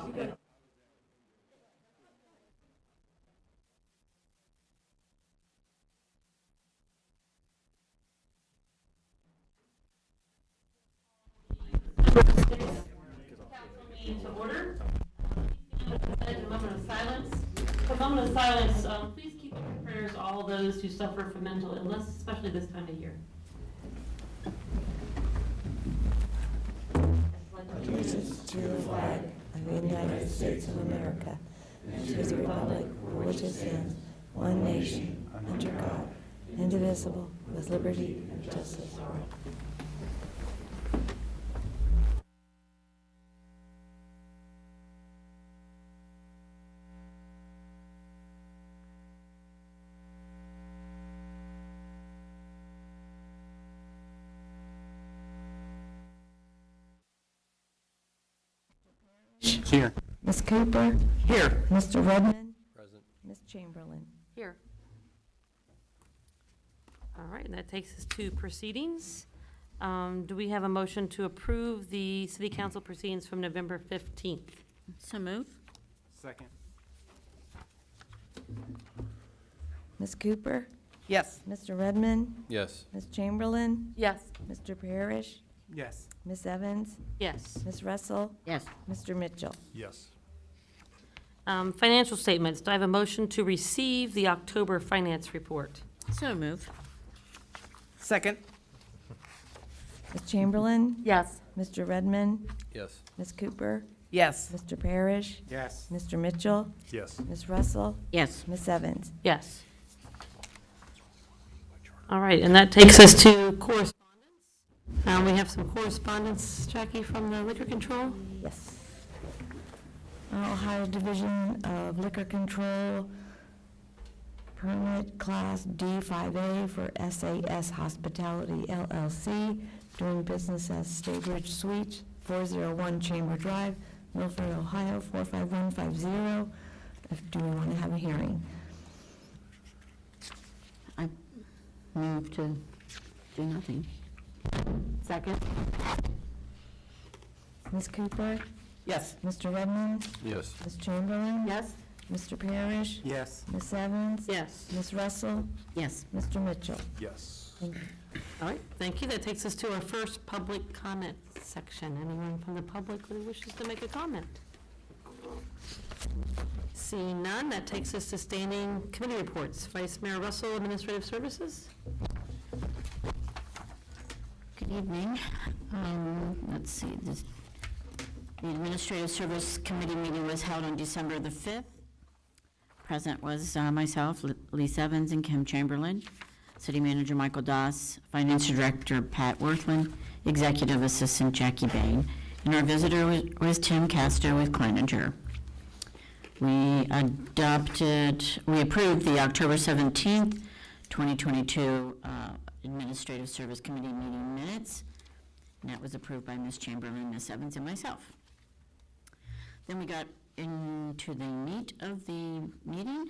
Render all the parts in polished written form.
To order. A moment of silence. A moment of silence. Please keep in your prayers all those who suffer from mental illness, especially this time of year. Allegiance to the flag of the United States of America and to the republic for which it stands, one nation, under God, indivisible, with liberty and justice for all. Here. Ms. Cooper? Here. Mr. Redmond? Present. Ms. Chamberlain? Here. All right, and that takes us to proceedings. Do we have a motion to approve the city council proceedings from November 15th? So move. Second. Ms. Cooper? Yes. Mr. Redmond? Yes. Ms. Chamberlain? Yes. Mr. Parrish? Yes. Ms. Evans? Yes. Ms. Russell? Yes. Mr. Mitchell? Yes. Financial statements. Do I have a motion to receive the October finance report? So move. Second. Ms. Chamberlain? Yes. Mr. Redmond? Yes. Ms. Cooper? Yes. Mr. Parrish? Yes. Mr. Mitchell? Yes. Ms. Russell? Yes. Ms. Evans? Yes. All right, and that takes us to correspondence. We have some correspondence, Jackie, from the Liquor Control. Yes. Ohio Division of Liquor Control, permit class D5A for SAS Hospitality LLC, doing business as Staybridge Suites, 401 Chamber Drive, Milford, Ohio, 45150. Do we want to have a hearing? I move to do nothing. Second. Ms. Cooper? Yes. Mr. Redmond? Yes. Ms. Chamberlain? Yes. Mr. Parrish? Yes. Ms. Evans? Yes. Ms. Russell? Yes. Mr. Mitchell? Yes. Thank you. All right, thank you. That takes us to our first public comment section. Anyone from the public who wishes to make a comment? Seeing none, that takes us to standing committee reports. Vice Mayor Russell, Administrative Services. Good evening. Let's see, the Administrative Service Committee meeting was held on December the 5th. Present was myself, Lisa Evans, and Kim Chamberlain, City Manager Michael Doss, Finance Director Pat Worthland, Executive Assistant Jackie Bain, and our visitor was Tim Casto with Kleininger. We approved the October 17th, 2022 Administrative Service Committee meeting minutes, and that was approved by Ms. Chamberlain, Ms. Evans, and myself. Then we got into the meat of the meeting.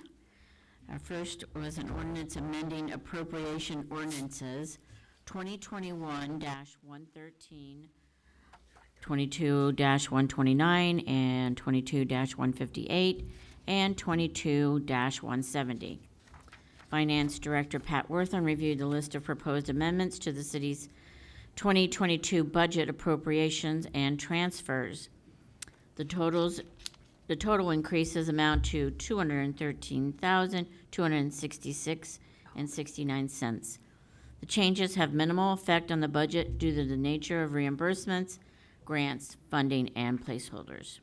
Our first was an ordinance amending appropriation ordinances 2021-113, 22-129, and 22-158, and 22-170. Finance Director Pat Wortham reviewed the list of proposed amendments to the city's 2022 budget appropriations and transfers. The total increases amount to $213,266.69. The changes have minimal effect on the budget due to the nature of reimbursements, grants, funding, and placeholders.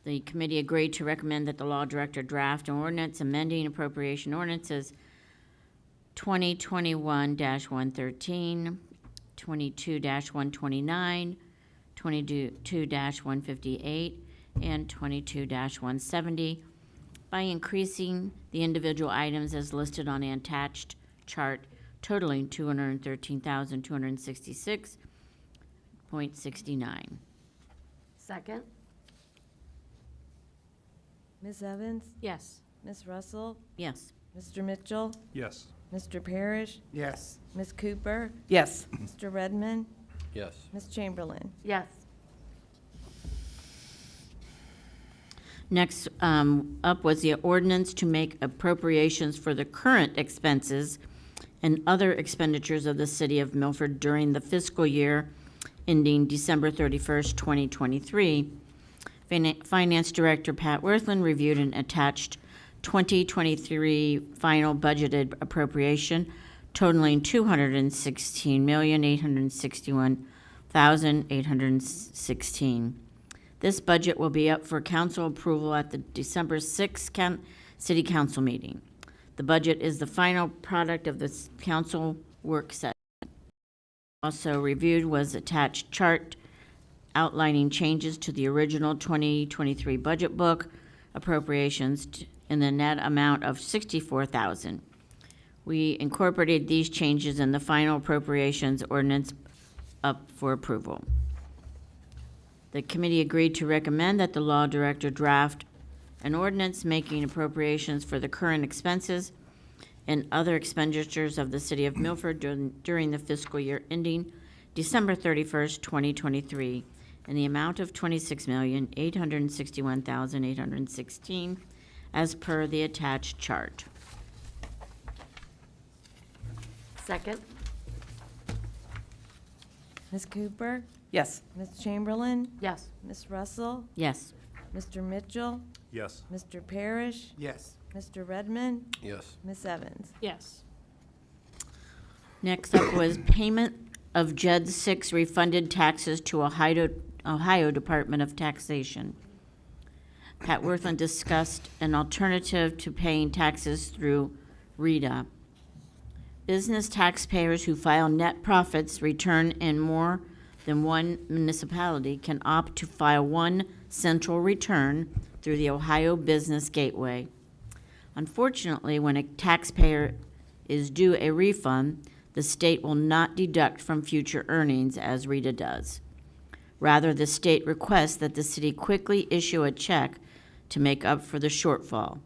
The committee agreed to recommend that the law director draft an ordinance amending appropriation ordinances 2021-113, 22-129, 22-158, and 22-170 by increasing the individual items as listed on the attached chart, totaling $213,266.69. Second. Ms. Evans? Yes. Ms. Russell? Yes. Mr. Mitchell? Yes. Mr. Parrish? Yes. Ms. Cooper? Yes. Mr. Redmond? Yes. Ms. Chamberlain? Yes. Next up was the ordinance to make appropriations for the current expenses and other expenditures of the city of Milford during the fiscal year ending December 31st, 2023. Finance Director Pat Worthland reviewed an attached 2023 final budgeted appropriation totaling $216,861,816. This budget will be up for council approval at the December 6th City Council meeting. The budget is the final product of the council work session. Also reviewed was attached chart outlining changes to the original 2023 budget book appropriations in the net amount of $64,000. We incorporated these changes in the final appropriations ordinance up for approval. The committee agreed to recommend that the law director draft an ordinance making appropriations for the current expenses and other expenditures of the city of Milford during the fiscal year ending December 31st, 2023, in the amount of $26,861,816 as per the attached chart. Second. Ms. Cooper? Yes. Ms. Chamberlain? Yes. Ms. Russell? Yes. Mr. Mitchell? Yes. Mr. Parrish? Yes. Mr. Redmond? Yes. Ms. Evans? Yes. Next up was payment of JED 6 refunded taxes to Ohio Department of Taxation. Pat Worthland discussed an alternative to paying taxes through RETA. Business taxpayers who file net profits return in more than one municipality can opt to file one central return through the Ohio Business Gateway. Unfortunately, when a taxpayer is due a refund, the state will not deduct from future earnings as RETA does. Rather, the state requests that the city quickly issue a check to make up for the shortfall.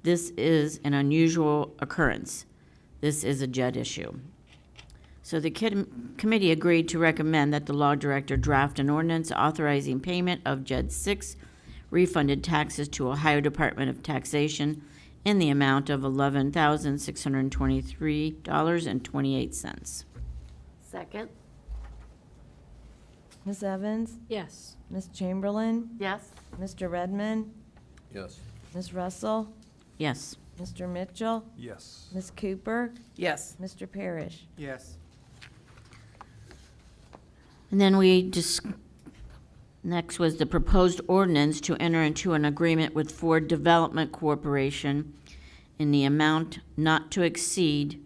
This is an unusual occurrence. This is a JED issue. So the committee agreed to recommend that the law director draft an ordinance authorizing payment of JED 6 refunded taxes to Ohio Department of Taxation in the amount of $11,623.28. Second. Ms. Evans? Yes. Ms. Chamberlain? Yes. Mr. Redmond? Yes. Ms. Russell? Yes. Mr. Mitchell? Yes. Ms. Cooper? Yes. Mr. Parrish? Yes. And then next was the proposed ordinance to enter into an agreement with Ford Development Corporation in the amount not to exceed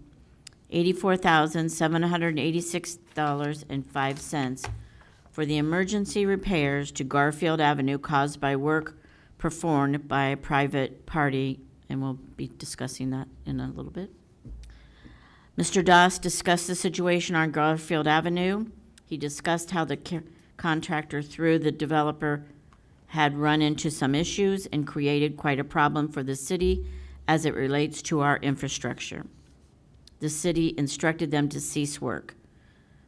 $84,786.05 for the emergency repairs to Garfield Avenue caused by work performed by a private party, and we'll be discussing that in a little bit. Mr. Doss discussed the situation on Garfield Avenue. He discussed how the contractor through the developer had run into some issues and created quite a problem for the city as it relates to our infrastructure. The city instructed them to cease work.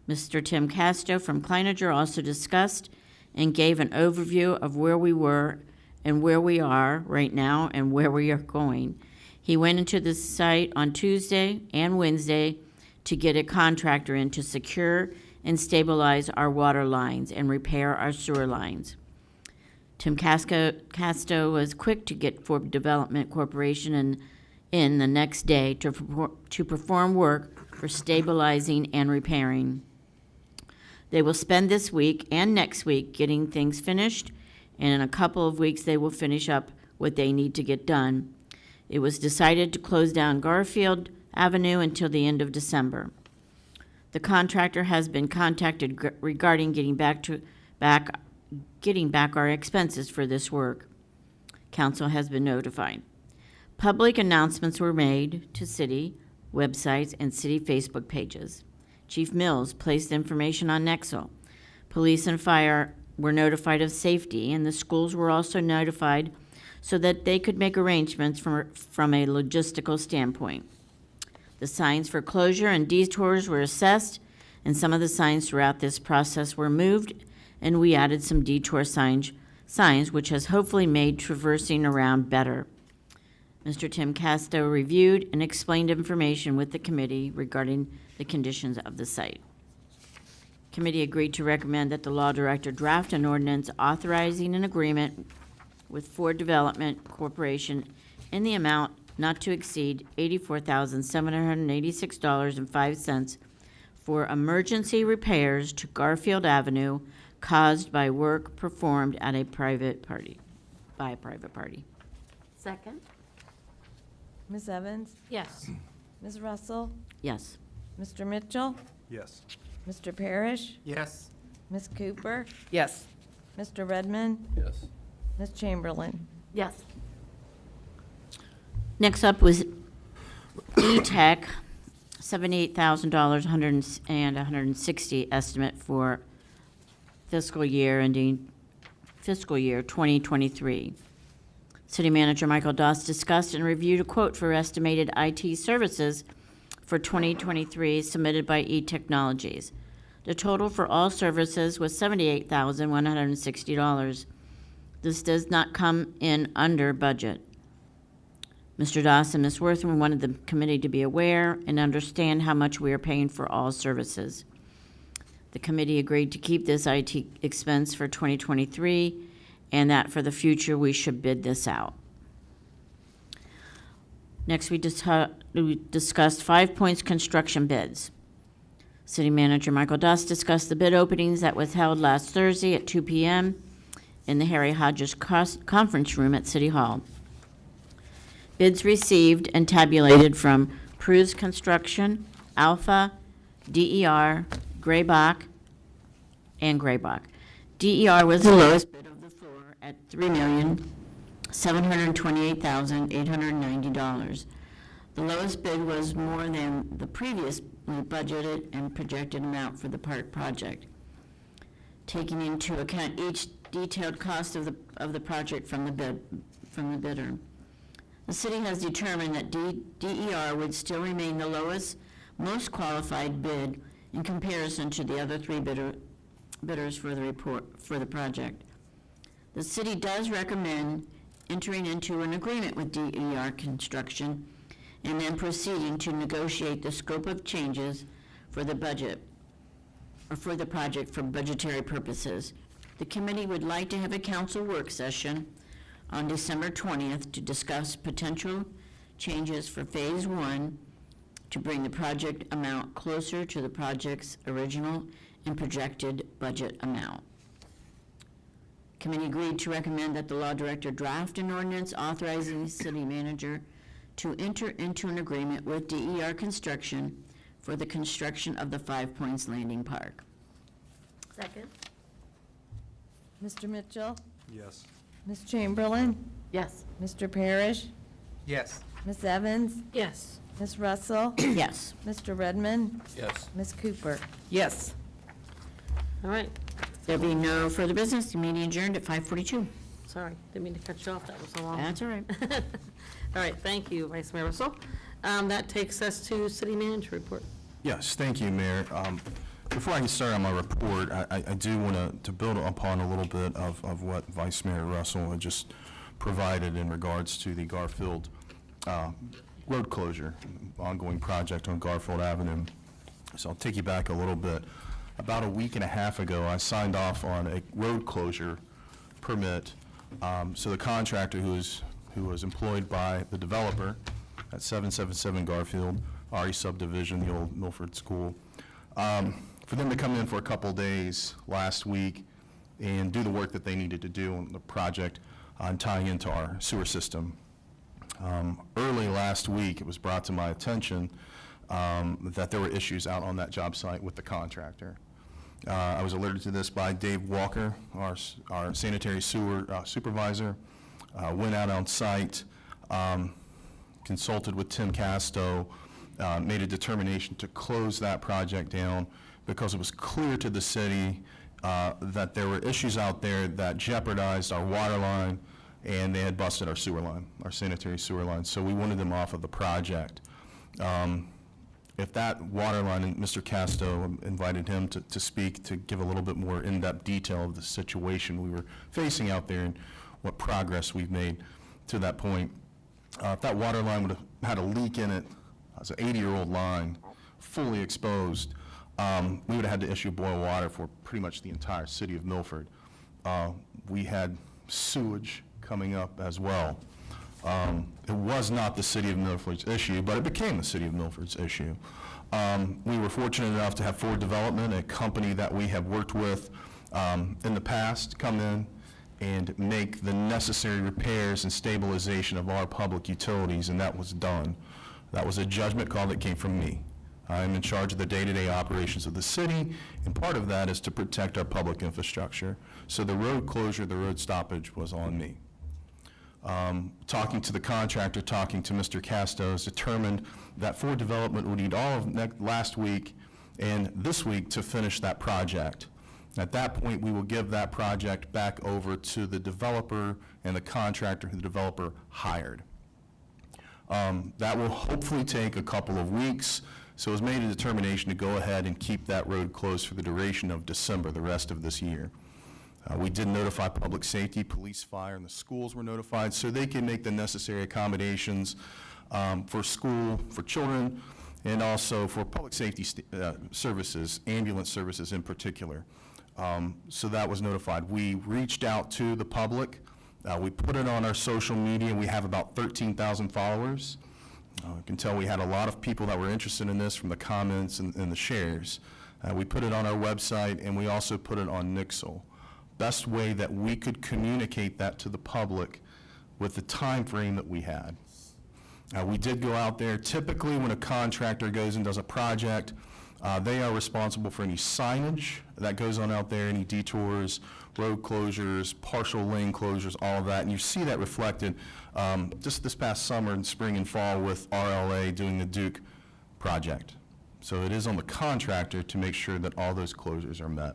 Mr. Tim Casto from Kleininger also discussed and gave an overview of where we were and where we are right now and where we are going. He went into the site on Tuesday and Wednesday to get a contractor in to secure and stabilize our water lines and repair our sewer lines. Tim Casto was quick to get Ford Development Corporation in the next day to perform work for stabilizing and repairing. They will spend this week and next week getting things finished, and in a couple of weeks they will finish up what they need to get done. It was decided to close down Garfield Avenue until the end of December. The contractor has been contacted regarding getting back our expenses for this work. Council has been notified. Public announcements were made to city websites and city Facebook pages. Chief Mills placed information on Nexel. Police and fire were notified of safety, and the schools were also notified so that they could make arrangements from a logistical standpoint. The signs for closure and detours were assessed, and some of the signs throughout this process were moved, and we added some detour signs signs, which has hopefully made traversing around better. Mr. Tim Casto reviewed and explained information with the committee regarding the conditions of the site. Committee agreed to recommend that the law director draft an ordinance authorizing an agreement with Ford Development Corporation in the amount not to exceed $84,786.05 for emergency repairs to Garfield Avenue caused by work performed at a private party, by a private party. Second? Ms. Evans? Yes. Ms. Russell? Yes. Mr. Mitchell? Yes. Mr. Parrish? Yes. Ms. Cooper? Yes. Mr. Redmond? Yes. Ms. Chamberlain? Yes. Next up was E-Tech, $78,000, $160 estimate for fiscal year ending fiscal year 2023. City Manager Michael Doss discussed and reviewed a quote for estimated IT services for 2023 submitted by E-Technologies. The total for all services was $78,160. This does not come in under budget. Mr. Doss and Ms. Worthman wanted the committee to be aware and understand how much we are paying for all services. The committee agreed to keep this IT expense for 2023 and that for the future we should bid this out. Next, we discussed 5 Points construction bids. City Manager Michael Doss discussed the bid openings that was held last Thursday at 2 p.m. in the Harry Hodges Conference Room at City Hall. Bids received and tabulated from Pruz Construction, Alpha, DER, Graybach, and Graybach. DER was the lowest bid of the four at $3,728,890. The lowest bid was more than the previously budgeted and projected amount for the park project, taking into account each detailed cost of the project from the bidder. The city has determined that DER would still remain the lowest, most qualified bid in comparison to the other three bidders for the project. The city does recommend entering into an agreement with DER Construction and then proceeding to negotiate the scope of changes for the budget or for the project for budgetary purposes. The committee would like to have a council work session on December 20th to discuss potential changes for Phase 1 to bring the project amount closer to the project's original and projected budget amount. Committee agreed to recommend that the law director draft an ordinance authorizing the city manager to enter into an agreement with DER Construction for the construction of the 5 Points Landing Park. Second? Mr. Mitchell? Yes. Ms. Chamberlain? Yes. Mr. Parrish? Yes. Ms. Evans? Yes. Ms. Russell? Yes. Mr. Redmond? Yes. Ms. Cooper? Yes. All right. There be no further business. The meeting adjourned at 5:42. Sorry, didn't mean to cut you off, that was so long. That's all right. All right, thank you, Vice Mayor Russell. That takes us to City Manager Report. Yes, thank you, Mayor. Before I get started on my report, I do want to build upon a little bit of what Vice Mayor Russell had just provided in regards to the Garfield road closure, ongoing project on Garfield Avenue. So I'll take you back a little bit. About a week and a half ago, I signed off on a road closure permit. So the contractor who was employed by the developer at 777 Garfield, RE subdivision, the old Milford school, for them to come in for a couple days last week and do the work that they needed to do on the project on tying into our sewer system. Early last week, it was brought to my attention that there were issues out on that job site with the contractor. I was alerted to this by Dave Walker, our sanitary sewer supervisor. Went out on site, consulted with Tim Casto, made a determination to close that project down because it was clear to the city that there were issues out there that jeopardized our water line, and they had busted our sewer line, our sanitary sewer line. So we wanted them off of the project. if that water line, and Mr. Casto invited him to speak, to give a little bit more in-depth detail of the situation we were facing out there and what progress we've made to that point. If that water line would have had a leak in it, it's an 80-year-old line, fully exposed, we would have had to issue boil water for pretty much the entire city of Milford. We had sewage coming up as well. It was not the city of Milford's issue, but it became the city of Milford's issue. We were fortunate enough to have Ford Development, a company that we have worked with in the past, come in and make the necessary repairs and stabilization of our public utilities, and that was done. That was a judgment call that came from me. I'm in charge of the day-to-day operations of the city, and part of that is to protect our public infrastructure. So the road closure, the road stoppage was on me. Talking to the contractor, talking to Mr. Castos, determined that Ford Development would need all of last week and this week to finish that project. At that point, we will give that project back over to the developer and the contractor who the developer hired. That will hopefully take a couple of weeks, so it was made a determination to go ahead and keep that road closed for the duration of December, the rest of this year. We did notify public safety, police, fire, and the schools were notified so they can make the necessary accommodations for school, for children, and also for public safety services, ambulance services in particular. So that was notified. We reached out to the public. We put it on our social media. We have about 13,000 followers. I can tell we had a lot of people that were interested in this from the comments and the shares. We put it on our website, and we also put it on Nixle. Best way that we could communicate that to the public with the time frame that we had. We did go out there. Typically, when a contractor goes and does a project, they are responsible for any signage that goes on out there, any detours, road closures, partial lane closures, all of that. And you see that reflected just this past summer and spring and fall with RLA doing the Duke project. So it is on the contractor to make sure that all those closures are met.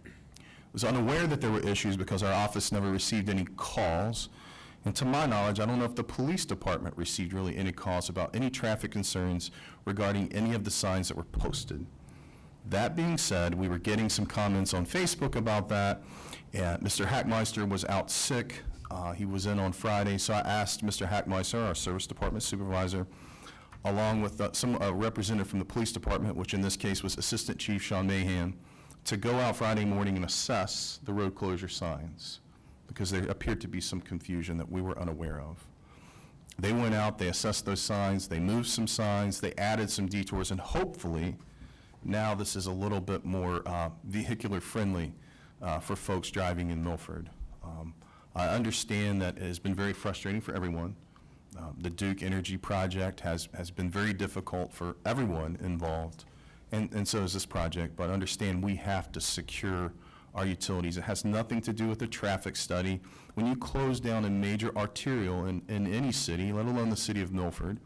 I was unaware that there were issues because our office never received any calls. And to my knowledge, I don't know if the police department received really any calls about any traffic concerns regarding any of the signs that were posted. That being said, we were getting some comments on Facebook about that. And Mr. Hackmeister was out sick. He was in on Friday, so I asked Mr. Hackmeister, our service department supervisor, along with a representative from the police department, which in this case was Assistant Chief Sean Mahan, to go out Friday morning and assess the road closure signs, because there appeared to be some confusion that we were unaware of. They went out, they assessed those signs, they moved some signs, they added some detours, and hopefully now this is a little bit more vehicular friendly for folks driving in Milford. I understand that it has been very frustrating for everyone. The Duke Energy project has been very difficult for everyone involved, and so is this project, but understand we have to secure our utilities. It has nothing to do with the traffic study. When you close down a major arterial in any city, let alone the city of Milford,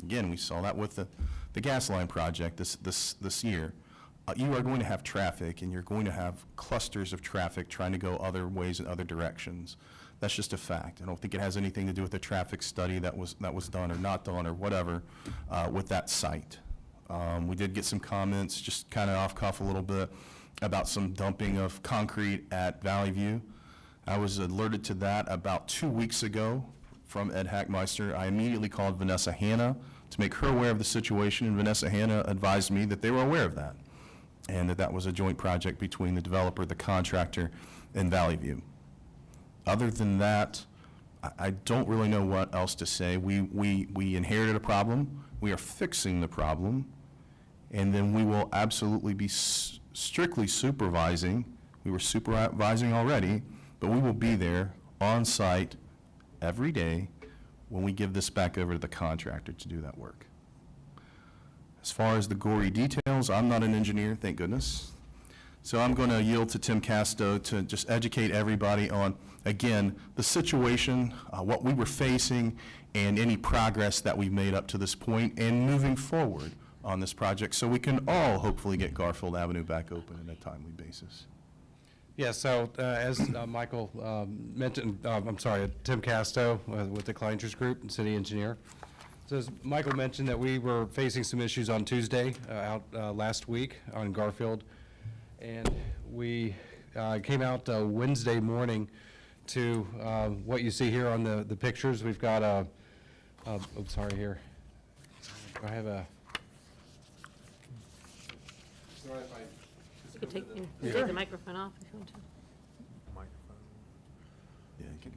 again, we saw that with the gas line project this year, you are going to have traffic, and you're going to have clusters of traffic trying to go other ways and other directions. That's just a fact. I don't think it has anything to do with the traffic study that was done or not done or whatever with that site. We did get some comments, just kind of off cuff a little bit, about some dumping of concrete at Valley View. I was alerted to that about 2 weeks ago from Ed Hackmeister. I immediately called Vanessa Hanna to make her aware of the situation, and Vanessa Hanna advised me that they were aware of that, and that was a joint project between the developer, the contractor, and Valley View. Other than that, I don't really know what else to say. We inherited a problem. We are fixing the problem, and then we will absolutely be strictly supervising. We were supervising already, but we will be there on site every day when we give this back over to the contractor to do that work. As far as the gory details, I'm not an engineer, thank goodness. So I'm going to yield to Tim Casto to just educate everybody on, again, the situation, what we were facing, and any progress that we've made up to this point, and moving forward on this project, so we can all hopefully get Garfield Avenue back open on a timely basis. Yeah, so as Michael mentioned, I'm sorry, Tim Casto with the Kleinschers Group, city engineer. So as Michael mentioned, that we were facing some issues on Tuesday, last week on Garfield. And we came out Wednesday morning to what you see here on the pictures. We've got oops, sorry, here. I have a. You could take, take the microphone off if you want to. Yeah, you can-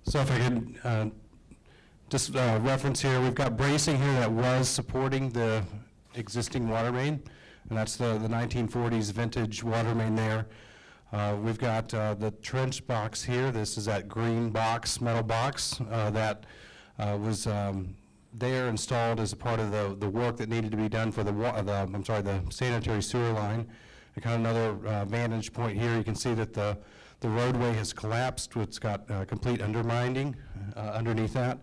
So if I could just reference here, we've got bracing here that was supporting the existing water main, and that's the 1940s vintage water main there. We've got the trench box here. This is that green box, metal box, that was there installed as a part of the work that needed to be done for the sanitary sewer line. And kind of another vantage point here, you can see that the roadway has collapsed. It's got complete undermining underneath that,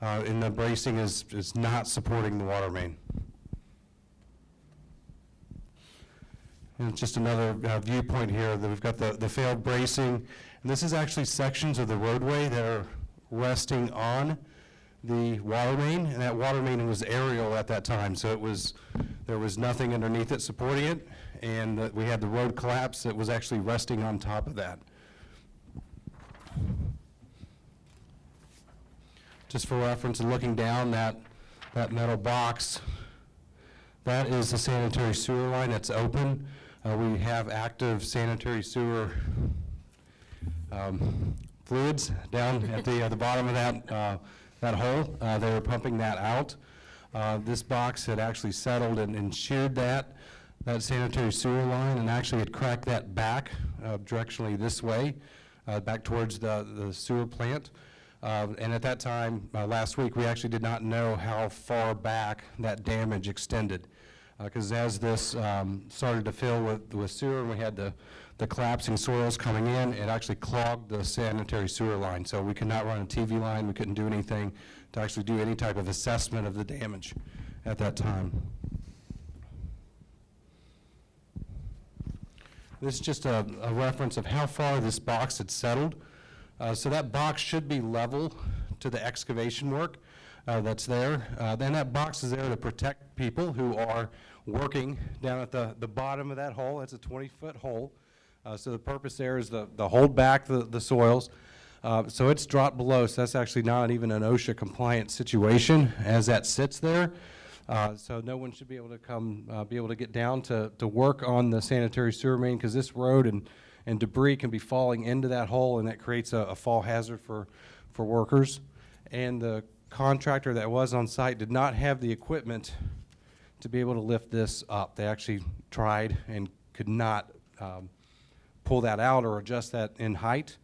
and the bracing is not supporting the water main. And just another viewpoint here, that we've got the failed bracing, and this is actually sections of the roadway that are resting on the water main, and that water main was aerial at that time, so there was nothing underneath it supporting it, and we had the road collapse that was actually resting on top of that. Just for reference, and looking down that metal box, that is the sanitary sewer line that's open. We have active sanitary sewer fluids down at the bottom of that hole. They were pumping that out. This box had actually settled and sheared that sanitary sewer line, and actually had cracked that back directionally this way, back towards the sewer plant. And at that time, last week, we actually did not know how far back that damage extended. Because as this started to fill with sewer, and we had the collapsing soils coming in, it actually clogged the sanitary sewer line. So we could not run a TV line, we couldn't do anything to actually do any type of assessment of the damage at that time. This is just a reference of how far this box had settled. So that box should be level to the excavation work that's there. Then that box is there to protect people who are working down at the bottom of that hole. It's a 20-foot hole. So the purpose there is to hold back the soils. So it's dropped below, so that's actually not even an OSHA compliant situation as that sits there. So no one should be able to be able to get down to work on the sanitary sewer main, because this road and debris can be falling into that hole, and that creates a fall hazard for workers. And the contractor that was on site did not have the equipment to be able to lift this up. They actually tried and could not pull that out or adjust that in height.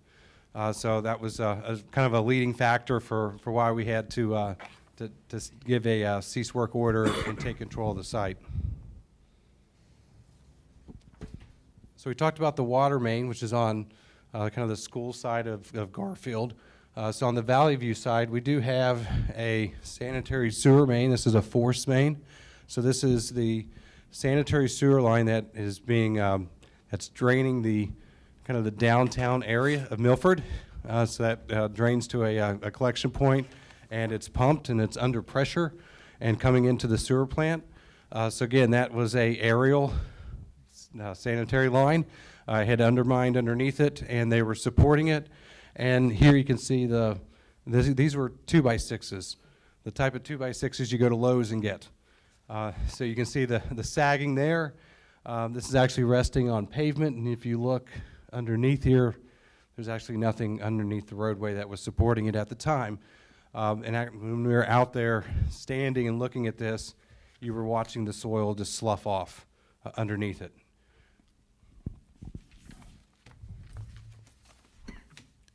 So that was kind of a leading factor for why we had to give a cease work order and take control of the site. So we talked about the water main, which is on kind of the school side of Garfield. So on the Valley View side, we do have a sanitary sewer main. This is a force main. So this is the sanitary sewer line that is being, that's draining the kind of the downtown area of Milford. So that drains to a collection point, and it's pumped and it's under pressure and coming into the sewer plant. So again, that was a aerial sanitary line. Had undermined underneath it, and they were supporting it. And here you can see these were 2x6s, the type of 2x6s you go to Lowe's and get. So you can see the sagging there. This is actually resting on pavement, and if you look underneath here, there's actually nothing underneath the roadway that was supporting it at the time. And when we were out there standing and looking at this, you were watching the soil just slough off underneath it.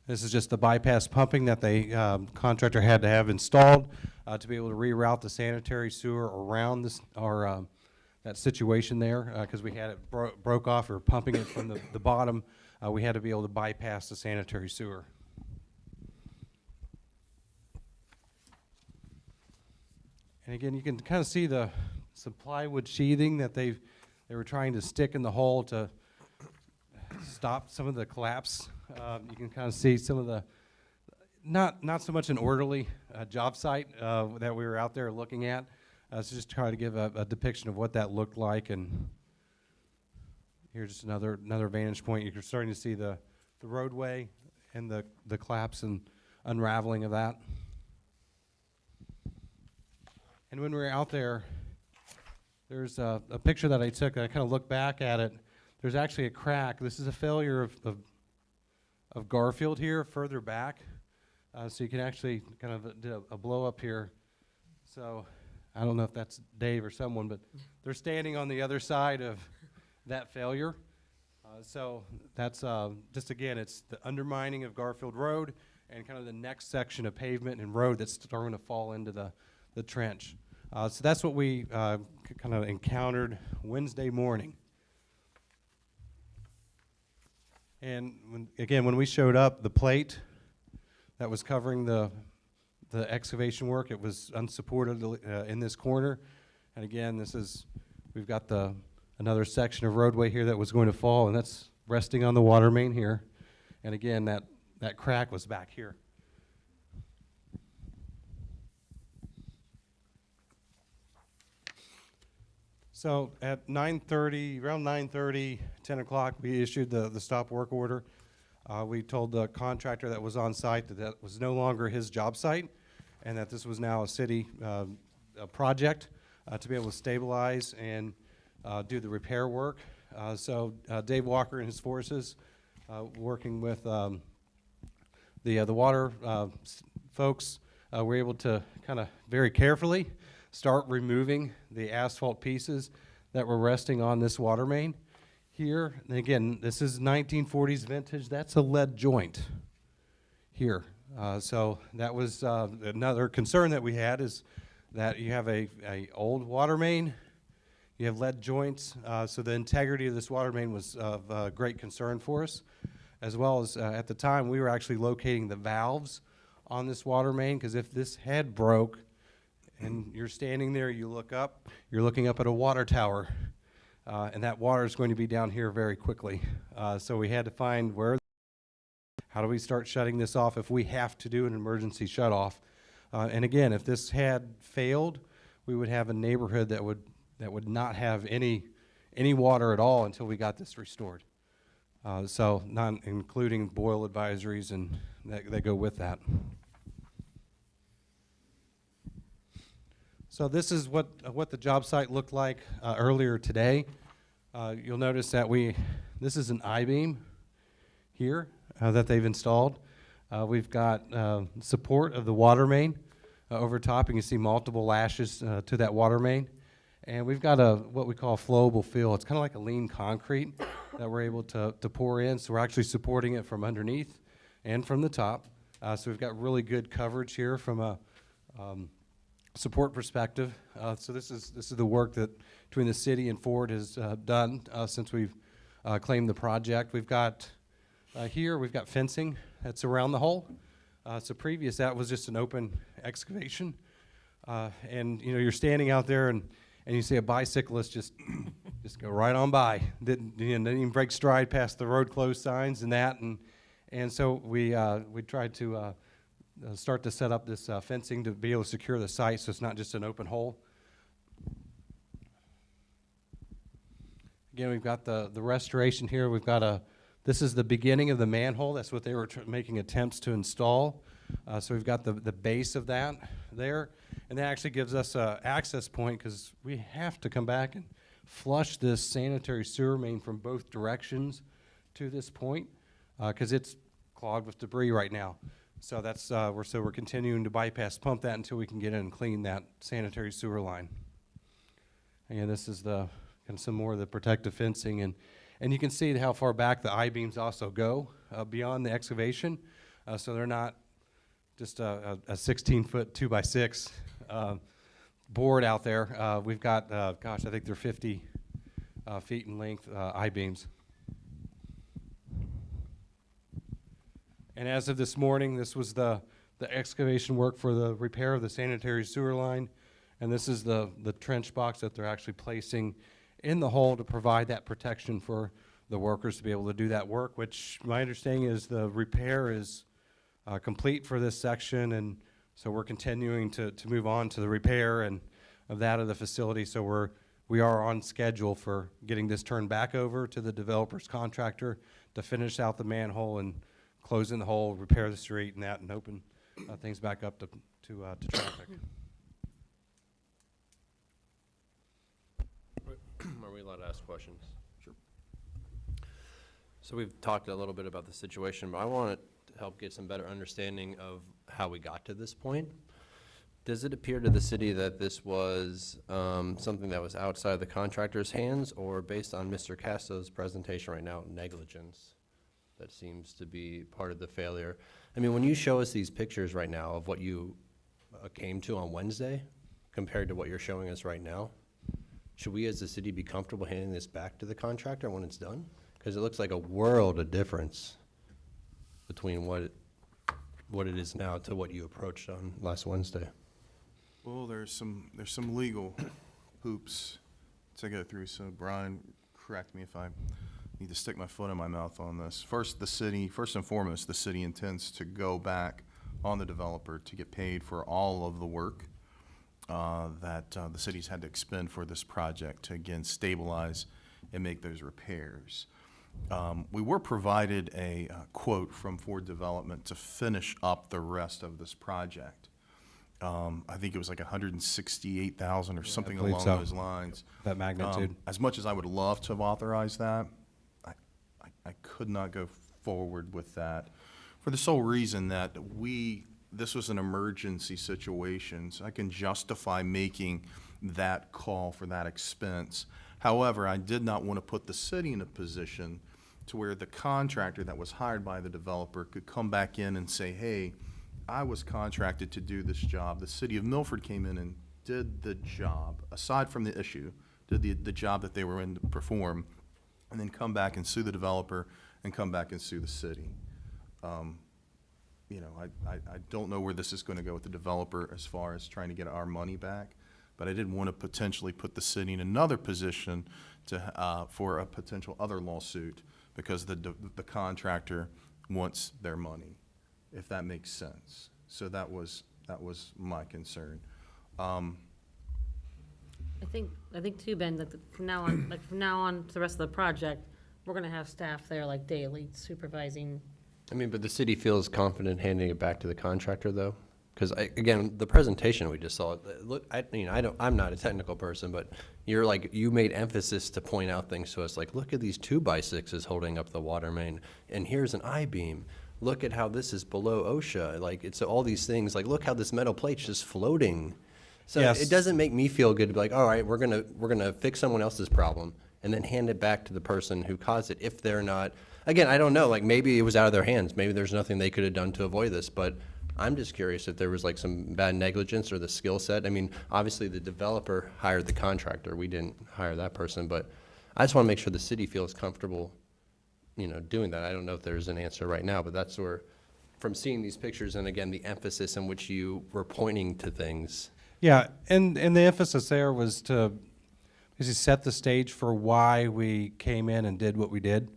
This is just the bypass pumping that the contractor had to have installed to be able to reroute the sanitary sewer around this, that situation there, because we had it broke off. We were pumping it from the bottom. We had to be able to bypass the sanitary sewer. And again, you can kind of see some plywood sheathing that they were trying to stick in the hole to stop some of the collapse. You can kind of see some of the, not so much an orderly job site that we were out there looking at. So just try to give a depiction of what that looked like. And here's just another vantage point. You're starting to see the roadway and the collapse and unraveling of that. And when we were out there, there's a picture that I took. I kind of looked back at it. There's actually a crack. This is a failure of Garfield here, further back. So you can actually kind of do a blow up here. So I don't know if that's Dave or someone, but they're standing on the other side of that failure. So that's just, again, it's the undermining of Garfield Road and kind of the next section of pavement and road that's starting to fall into the trench. So that's what we kind of encountered Wednesday morning. And when we showed up, the plate that was covering the excavation work, it was unsupported in this corner. And again, we've got another section of roadway here that was going to fall, and that's resting on the water main here. And again, that crack was back here. So at 9:30, around 9:30, 10 o'clock, we issued the stop work order. We told the contractor that was on site that was no longer his job site and that this was now a city project to be able to stabilize and do the repair work. So Dave Walker and his forces, working with the water folks, were able to kind of very carefully start removing the asphalt pieces that were resting on this water main here. And again, this is 1940s vintage. That's a lead joint here. So that was another concern that we had, is that you have a old water main, you have lead joints, so the integrity of this water main was of great concern for us, as well as at the time we were actually locating the valves on this water main, because if this head broke, and you're standing there, you look up, you're looking up at a water tower, and that water is going to be down here very quickly. So we had to find how do we start shutting this off if we have to do an emergency shut off. And again, if this had failed, we would have a neighborhood that would not have any water at all until we got this restored. So not including boil advisories and that go with that. So this is what the job site looked like earlier today. You'll notice that this is an I-beam here that they've installed. We've got support of the water main over top. You can see multiple lashes to that water main. And we've got what we call flowable fill. It's kind of like a lean concrete that we're able to pour in. So we're actually supporting it from underneath and from the top. So we've got really good coverage here from a support perspective. So this is the work that between the city and Ford has done since we've claimed the project. We've got we've got fencing that's around the hole. So previous that was just an open excavation, and you're standing out there and you see a bicyclist just go right on by. Didn't even break stride past the road closed signs and that, and so we tried to start to set up this fencing to be able to secure the site so it's not just an open hole. Again, we've got the restoration here. We've got this is the beginning of the manhole. That's what they were making attempts to install. So we've got the base of that there. And that actually gives us an access point because we have to come back and flush this sanitary sewer main from both directions to this point because it's clogged with debris right now. So that's we're continuing to bypass pump that until we can get in and clean that sanitary sewer line. Again, this is some more of the protective fencing, and you can see how far back the I-beams also go beyond the excavation. So they're not just a 16-foot 2x6 board out there. We've got, I think they're 50 feet in length I-beams. And as of this morning, this was the excavation work for the repair of the sanitary sewer line. And this is the trench box that they're actually placing in the hole to provide that protection for the workers to be able to do that work, which my understanding is the repair is complete for this section, and so we're continuing to move on to the repair and of the facility. So we are on schedule for getting this turned back over to the developer's contractor to finish out the manhole and close in the hole, repair the street and that, and open things back up to traffic. Are we allowed to ask questions? Sure. So we've talked a little bit about the situation, but I want to help get some better understanding of how we got to this point. Does it appear to the city that this was something that was outside the contractor's hands, or based on Mr. Casto's presentation right now, negligence? That seems to be part of the failure. I mean, when you show us these pictures right now of what you came to on Wednesday compared to what you're showing us right now, should we as a city be comfortable handing this back to the contractor when it's done? Because it looks like a world of difference between what it is now to what you approached on last Wednesday. Well, there's some legal hoops to go through, so Brian, correct me if I need to stick my foot in my mouth on this. First and foremost, the city intends to go back on the developer to get paid for all of the work that the city's had to expend for this project to, again, stabilize and make those repairs. We were provided a quote from Ford Development to finish up the rest of this project. I think it was like 168,000 or something believe along so. those lines. That magnitude. As much as I would love to have authorized that, I could not go forward with that for the sole reason that this was an emergency situation, so I can justify making that call for that expense. However, I did not want to put the city in a position to where the contractor that was hired by the developer could come back in and say, hey, I was contracted to do this job. The city of Milford came in and did the job, aside from the issue, did the job that they were in to perform, and then come back and sue the developer and come back and sue the city. You know, I don't know where this is going to go with the developer as far as trying to get our money back, but I didn't want to potentially put the city in another position to for a potential other lawsuit because the contractor wants their money, if that makes sense. So that was my concern. I think too, Ben, that from now on to the rest of the project, we're gonna have staff there like daily supervising. I mean, but the city feels confident handing it back to the contractor, though? Because, again, the presentation we just saw, look, I'm not a technical person, but you made emphasis to point out things to us, like, look at these 2x6s holding up the water main, and here's an I-beam. Look at how this is below OSHA. Like, it's all these things, like, look how this metal plate's just floating. So Yes. it doesn't make me feel good to be like, all right, we're gonna fix someone else's problem and then hand it back to the person who caused it if they're not. Again, I don't know, like maybe it was out of their hands. Maybe there's nothing they could have done to avoid this, but I'm just curious if there was like some bad negligence or the skill set. I mean, obviously the developer hired the contractor. We didn't hire that person, but I just want to make sure the city feels comfortable, doing that. I don't know if there's an answer right now, but that's where, from seeing these pictures and again, the emphasis in which you were pointing to things. Yeah, and the emphasis there was to basically set the stage for why we came in and did what we did.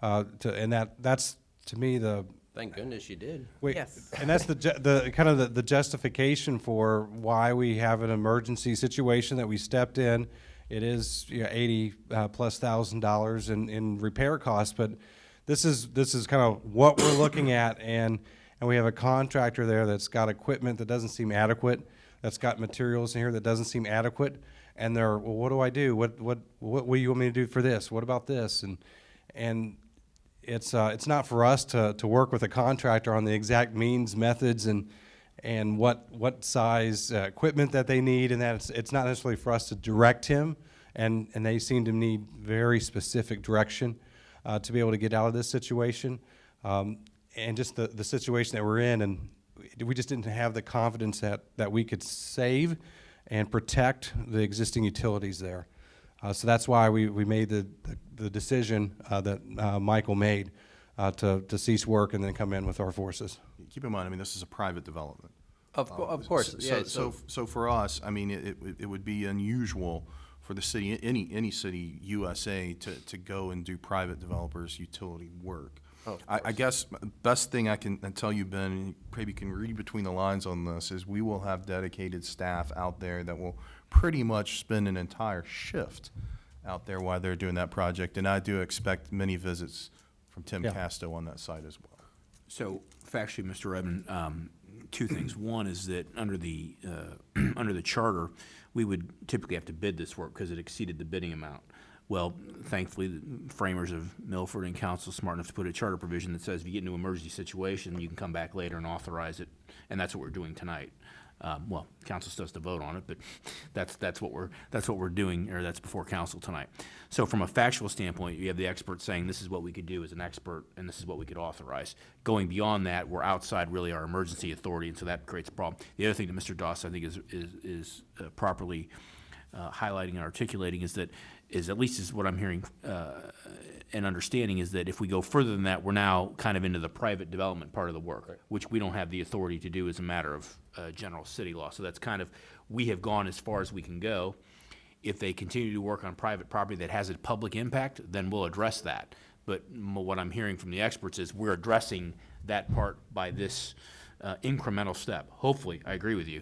And that's to me the. Thank goodness you did. Yes. And that's the kind of the justification for why we have an emergency situation that we stepped in. It is $80,000+ in repair costs, but this is kind of what we're looking at, and we have a contractor there that's got equipment that doesn't seem adequate, that's got materials in here that doesn't seem adequate, and they're, well, what do I do? What do you want me to do for this? What about this? And it's not for us to work with a contractor on the exact means, methods, and what size equipment that they need, and that it's not necessarily for us to direct him, and they seem to need very specific direction to be able to get out of this situation, and just the situation that we're in, and we just didn't have the confidence that we could save and protect the existing utilities there. So that's why we made the decision that Michael made to cease work and then come in with our forces. Keep in mind, I mean, this is a private development. Of course, yeah. So for us, I mean, it would be unusual for the city, any city USA to go and do private developers utility work. Oh, I guess best thing I can tell you, Ben, and you maybe can read between the lines on this, is we will have dedicated staff out there that will pretty much spend an entire shift out there while they're doing that project. And I do expect many visits from Tim Yeah. Casto on that site as well. So factually, Mr. Redmond, two things. One is that under the under the charter, we would typically have to bid this work because it exceeded the bidding amount. Well, thankfully, the framers of Milford and council smart enough to put a charter provision that says if you get into an emergency situation, you can come back later and authorize it, and that's what we're doing tonight. Well, council still has to vote on it, but that's what we're doing, or that's before council tonight. So from a factual standpoint, you have the expert saying this is what we could do as an expert, and this is what we could authorize. Going beyond that, we're outside really our emergency authority, and so that creates a problem. The other thing that Mr. Doss, I think, is properly highlighting and articulating is at least is what I'm hearing and understanding is that if we go further than that, we're now kind of into the private development part of the work, Right. which we don't have the authority to do as a matter of general city law. So that's kind of, we have gone as far as we can go. If they continue to work on private property that has a public impact, then we'll address that. But what I'm hearing from the experts is we're addressing that part by this incremental step. Hopefully, I agree with you.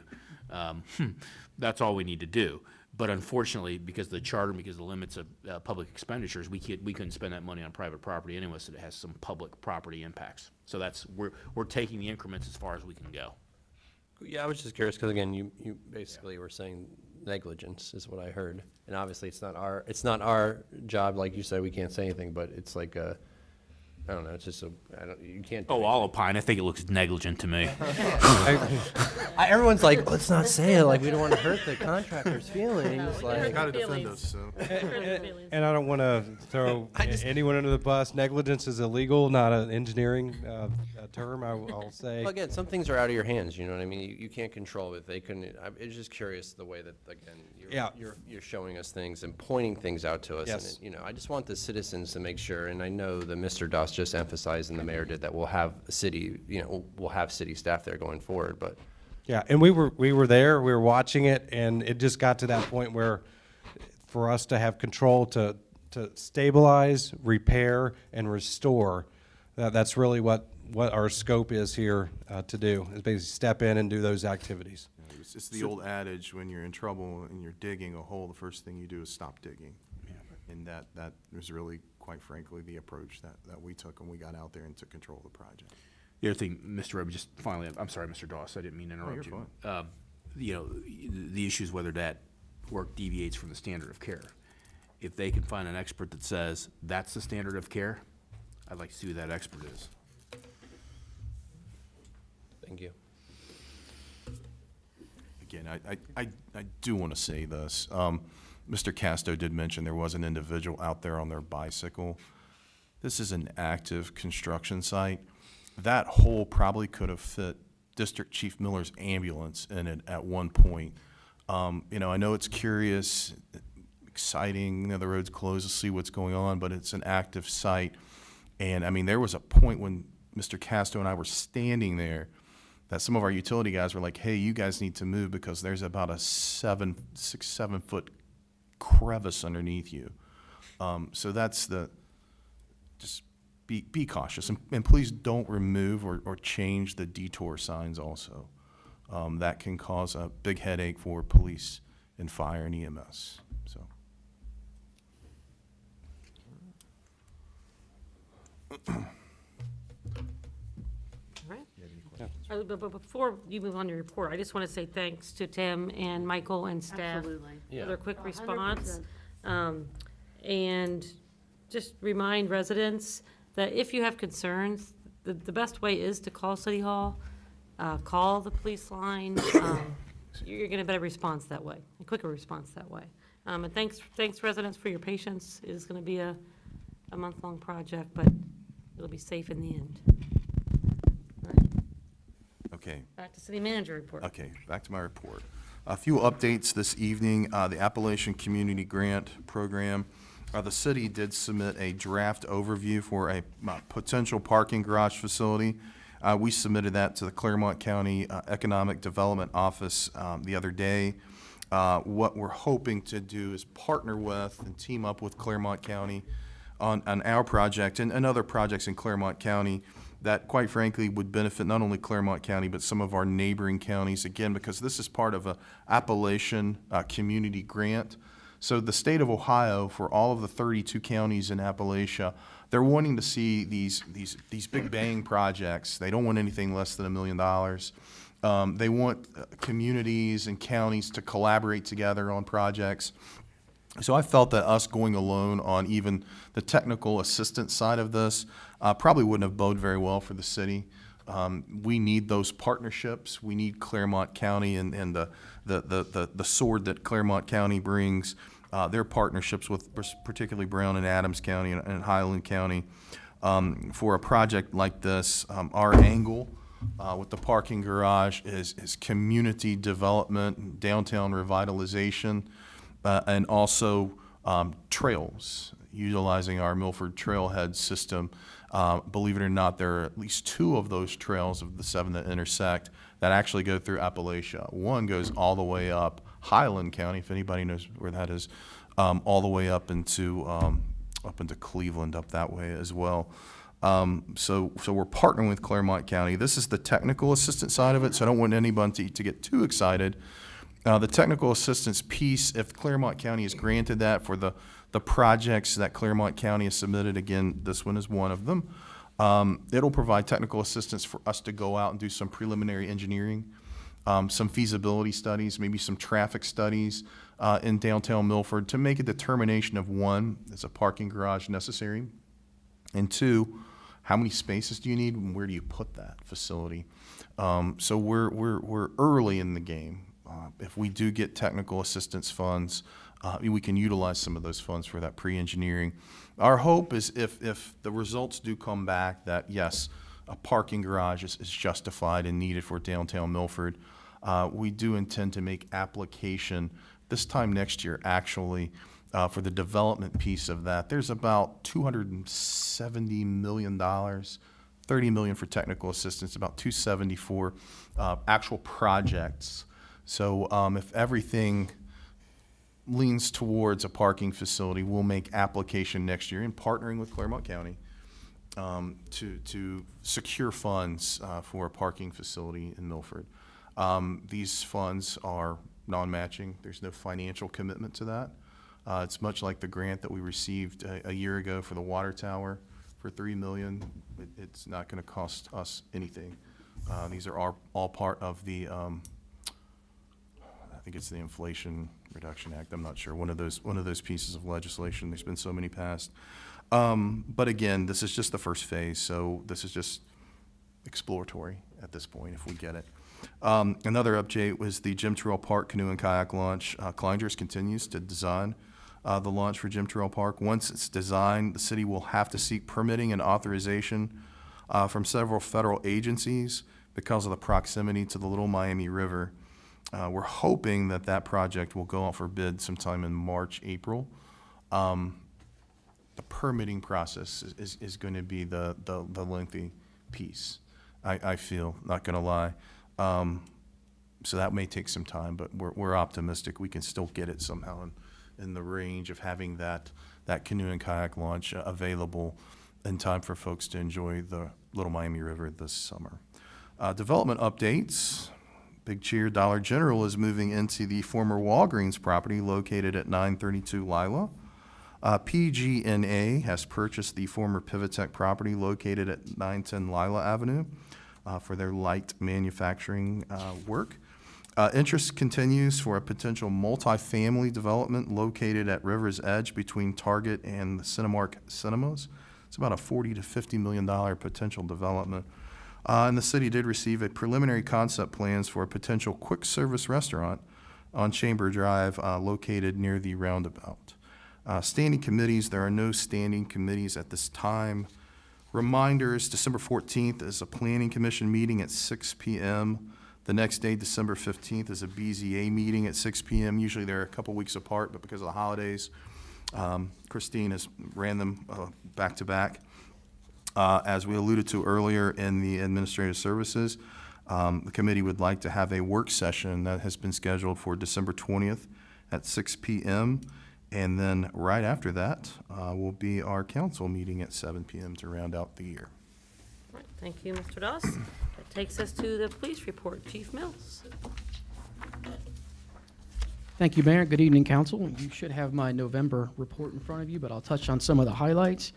That's all we need to do. But unfortunately, because of the charter, because of the limits of public expenditures, we couldn't spend that money on private property anyway, so it has some public property impacts. So that's, we're taking the increments as far as we can go. Yeah, I was just curious, because again, you basically were saying negligence is what I heard. And obviously, it's not our job, like you said, we can't say anything, but it's like a, I don't know, it's just you can't. Oh, I'll opine. I think it looks negligent to me. Everyone's like, let's not say it, like, we don't want to hurt the contractor's feelings, No, like. Gotta defend us, so. And I don't want to throw anyone under the bus. Negligence is illegal, not an engineering term, I'll say. Well, again, some things are out of your hands, you know what I mean? You can't control it. They couldn't, it's just curious the way that, again, Yeah. you're showing us things and pointing things out to us. And Yes. you know, I just want the citizens to make sure, and I know that Mr. Doss just emphasized and the mayor did, that we'll have a city, we'll have city staff there going forward, but. Yeah, and we were there, we were watching it, and it just got to that point where for us to have control to stabilize, repair, and restore, that's really what our scope is here to do, is basically step in and do those activities. It's the old adage, when you're in trouble and you're digging a hole, the first thing you do is stop digging. And that was really, quite frankly, the approach that we took when we got out there and took control of the project. The other thing, Mr. Webb, just finally, I'm sorry, Mr. Doss, I didn't mean to interrupt you're you. The issue is whether that work deviates from the standard of care. If they can find an expert that says that's the standard of care, I'd like to see who that expert is. Thank you. Again, I do want to say this. Mr. Casto did mention there was an individual out there on their bicycle. This is an active construction site. That hole probably could have fit District Chief Miller's ambulance in it at one point. I know it's curious, exciting, the road's closed to see what's going on, but it's an active site. And, I mean, there was a point when Mr. Casto and I were standing there that some of our utility guys were like, hey, you guys need to move because there's about a 7 foot crevice underneath you. So that's just be cautious, and please don't remove or change the detour signs also. That can cause a big headache for police and fire and EMS, so. But before you move on to your report, I just want to say thanks to Tim and Michael and staff for Yeah. their quick response. And just remind residents that if you have concerns, the best way is to call City Hall, call the police line. You're going to get a response that way, a quicker response that way. And thanks residents for your patience. It is going to be a month-long project, but it'll be safe in the end. All right, Okay. back to city manager report. Okay, back to my report. A few updates this evening. The Appalachian Community Grant Program. The city did submit a draft overview for a potential parking garage facility. We submitted that to the Claremont County Economic Development Office the other day. What we're hoping to do is partner with and team up with Claremont County on our project and other projects in Claremont County that, quite frankly, would benefit not only Claremont County, but some of our neighboring counties, again, because this is part of a Appalachian community grant. So the state of Ohio, for all of the 32 counties in Appalachia, they're wanting to see these big bang projects. They don't want anything less than $1 million. They want communities and counties to collaborate together on projects. So I felt that us going alone on even the technical assistance side of this probably wouldn't have boded very well for the city. We need those partnerships. We need Claremont County and the sword that Claremont County brings, their partnerships with particularly Brown and Adams County and Highland County. For a project like this, our angle with the parking garage is community development, downtown revitalization, and also trails, utilizing our Milford trailhead system. Believe it or not, there are at least 2 of those trails of the 7 that intersect that actually go through Appalachia. One goes all the way up Highland County, if anybody knows where that is, all the way up into Cleveland, up that way as well. So we're partnering with Claremont County. This is the technical assistance side of it, so I don't want anybody to get too excited. The technical assistance piece, if Claremont County is granted that for the projects that Claremont County has submitted, again, this one is one of them, it'll provide technical assistance for us to go out and do some preliminary engineering, some feasibility studies, maybe some traffic studies in downtown Milford to make a determination of, 1, is a parking garage necessary? And 2, how many spaces do you need and where do you put that facility? So we're early in the game. If we do get technical assistance funds, we can utilize some of those funds for that pre-engineering. Our hope is if the results do come back that, yes, a parking garage is justified and needed for downtown Milford, we do intend to make application this time next year, actually, for the development piece of that. There's about $270 million, $30 million for technical assistance, about $270 for actual projects. So if everything leans towards a parking facility, we'll make application next year in partnering with Claremont County to secure funds for a parking facility in Milford. These funds are non-matching. There's no financial commitment to that. It's much like the grant that we received a year ago for the water tower for $3 million. It's not going to cost us anything. These are all part of the I think it's the Inflation Reduction Act. I'm not sure. One of those pieces of legislation. There's been so many passed. But again, this is just the first phase, so this is just exploratory at this point if we get it. Another update was the Jim Terrell Park canoe and kayak launch. Kleinger's continues to design the launch for Jim Terrell Park. Once it's designed, the city will have to seek permitting and authorization from several federal agencies because of the proximity to the Little Miami River. We're hoping that project will go out for bid sometime in March, April. The permitting process is going to be the lengthy piece, I feel, not going to lie. So that may take some time, but we're optimistic we can still get it somehow in the range of having that canoe and kayak launch available in time for folks to enjoy the Little Miami River this summer. Development updates. Big cheer, Dollar General is moving into the former Walgreens property located at 932 Lila. PG&A has purchased the former Pivotech property located at 910 Lila Avenue for their light manufacturing work. Interest continues for a potential multifamily development located at River's Edge between Target and the Cinemark Cinemas. It's about a $40 to $50 million potential development. And the city did receive a preliminary concept plans for a potential quick-service restaurant on Chamber Drive located near the roundabout. Standing committees, there are no standing committees at this time. Reminders, December 14th is a Planning Commission meeting at 6 p.m. The next day, December 15th, is a BZA meeting at 6 p.m. Usually they're a couple weeks apart, but because of the holidays, Christine has ran them back to back. As we alluded to earlier in the administrative services, The committee would like to have a work session that has been scheduled for December 20th at 6 p.m. And then right after that will be our council meeting at 7 p.m. to round out the year. All right, thank you, Mr. Doss. That takes us to the police report. Chief Mills. Thank you, Mayor. Good evening, council. You should have my November report in front of you, but I'll touch on some of the highlights.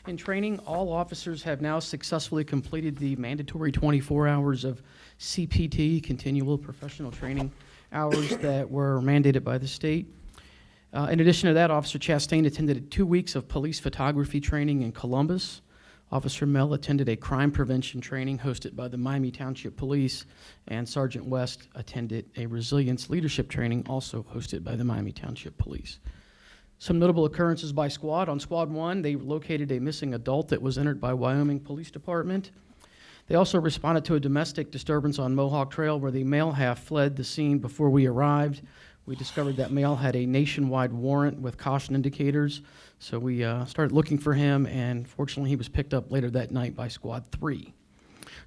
In training, all officers have now successfully completed the mandatory 24 hours of CPT, continual professional training hours that were mandated by the state. In addition to that, Officer Chastain attended 2 weeks of police photography training in Columbus. Officer Mell attended a crime prevention training hosted by the Miami Township Police, and Sergeant West attended a resilience leadership training also hosted by the Miami Township Police. Some notable occurrences by squad. On Squad 1, they located a missing adult that was entered by Wyoming Police Department. They also responded to a domestic disturbance on Mohawk Trail where the male half fled the scene before we arrived. We discovered that male had a nationwide warrant with caution indicators, so we started looking for him, and fortunately he was picked up later that night by Squad 3.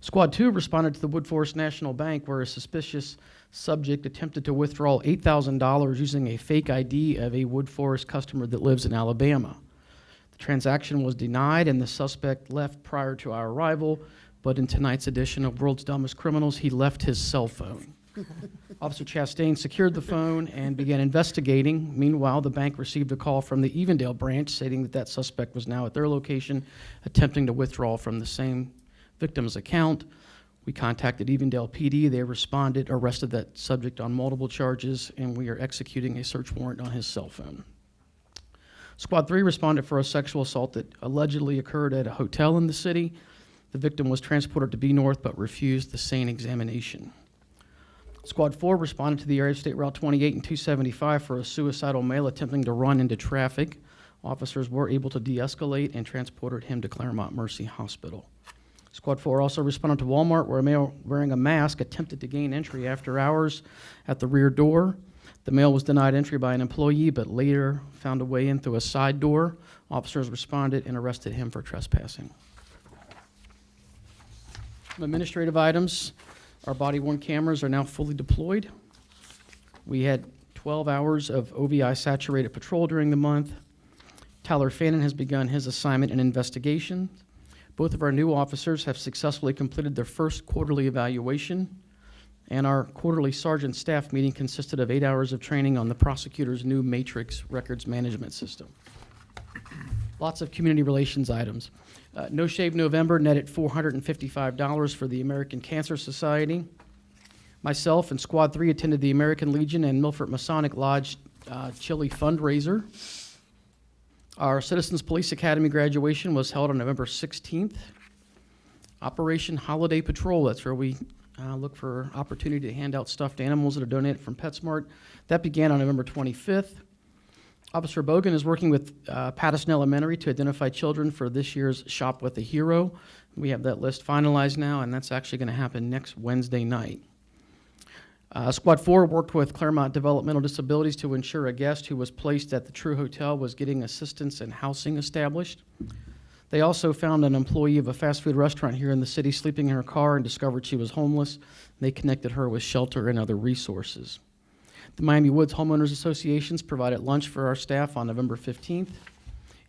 Squad 2 responded to the Woodforest National Bank where a suspicious subject attempted to withdraw $8,000 using a fake ID of a Woodforest customer that lives in Alabama. The transaction was denied and the suspect left prior to our arrival, but in tonight's edition of World's Dumbest Criminals, he left his cell phone. Officer Chastain secured the phone and began investigating. Meanwhile, the bank received a call from the Evendale branch stating that that suspect was now at their location attempting to withdraw from the same victim's account. We contacted Evendale PD. They responded, arrested that subject on multiple charges, and we are executing a search warrant on his cell phone. Squad 3 responded for a sexual assault that allegedly occurred at a hotel in the city. The victim was transported to B North but refused the sane examination. Squad 4 responded to the area of State Route 28 and 275 for a suicidal male attempting to run into traffic. Officers were able to de-escalate and transported him to Claremont Mercy Hospital. Squad 4 also responded to Walmart where a male wearing a mask attempted to gain entry after hours at the rear door. The male was denied entry by an employee but later found a way in through a side door. Officers responded and arrested him for trespassing. Some administrative items. Our body-worn cameras are now fully deployed. We had 12 hours of OVI-saturated patrol during the month. Tyler Fannin has begun his assignment and investigation. Both of our new officers have successfully completed their first quarterly evaluation, and our quarterly sergeant staff meeting consisted of 8 hours of training on the prosecutor's new Matrix records management system. Lots of community relations items. No Shave November netted $455 for the American Cancer Society. Myself and Squad 3 attended the American Legion and Milford Masonic Lodge Chili fundraiser. Our Citizens Police Academy graduation was held on November 16th. Operation Holiday Patrol, that's where we look for opportunity to hand out stuffed animals that are donated from PetSmart. That began on November 25th. Officer Bogan is working with Patterson Elementary to identify children for this year's Shop with a Hero. We have that list finalized now, and that's actually going to happen next Wednesday night. Squad 4 worked with Claremont Developmental Disabilities to ensure a guest who was placed at the True Hotel was getting assistance and housing established. They also found an employee of a fast food restaurant here in the city sleeping in her car and discovered she was homeless. They connected her with shelter and other resources. The Miami Woods Homeowners Associations provided lunch for our staff on November 15th,